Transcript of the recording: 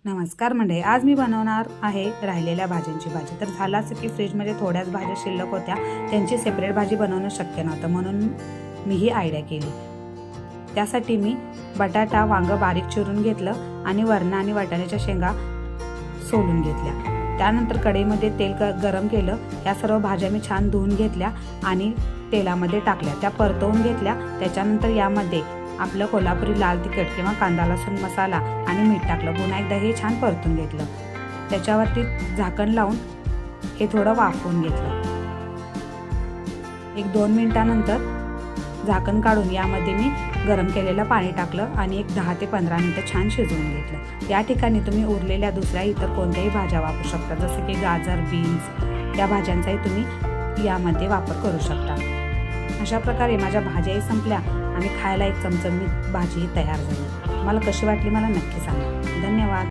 नमस्कार मंडळी, आज मी बनवणार आहे राहिलेल्या भाज्यांची भाजी। तर झालं असं की फ्रीजमध्ये थोड्याच भाज्या शिल्लक होत्या, त्यांची सेपरेट भाजी बनवणं शक्य नव्हतं, म्हणून मी ही आयडिया केली। त्यासाठी मी बटाटा वांग बारीक चिरून घेतलं आणि वरण आणि वाटाण्याच्या शेंगा सोलून घेतल्या। त्यानंतर कढईमध्ये तेल गरम केलं, या सर्व भाज्या मी छान धुवून घेतल्या आणि तेलामध्ये टाकल्या, त्या परतवून घेतल्या। त्याच्यानंतर यामध्ये आपलं कोल्हापुरी लाल तिखट किंवा कांदा लसूण मसाला आणि मीठ टाकलं। पुन्हा एकदा हे छान परतून घेतलं। त्याच्यावरती झाकण लावून हे थोडं वाफवून घेतलं। 1-2 मिनिटांनंतर झाकण काढून यामध्ये मी गरम केलेलं पाणी टाकलं आणि 10 ते 15 मिनिटं छान शिजवून घेतलं। या ठिकाणी तुम्ही उरलेल्या दुसऱ्या इतर कोणत्याही भाज्या वापरू शकता, जसे की गाजर, बीन्स, त्या भाज्यांचाही तुम्ही यामध्ये वापर करू शकता। अशा प्रकारे माझ्या भाज्याही संपल्या आणि खायला एक चमचमीत भाजी तयार झाली। मला कशी वाटली मला नक्की सांगा। धन्यवाद।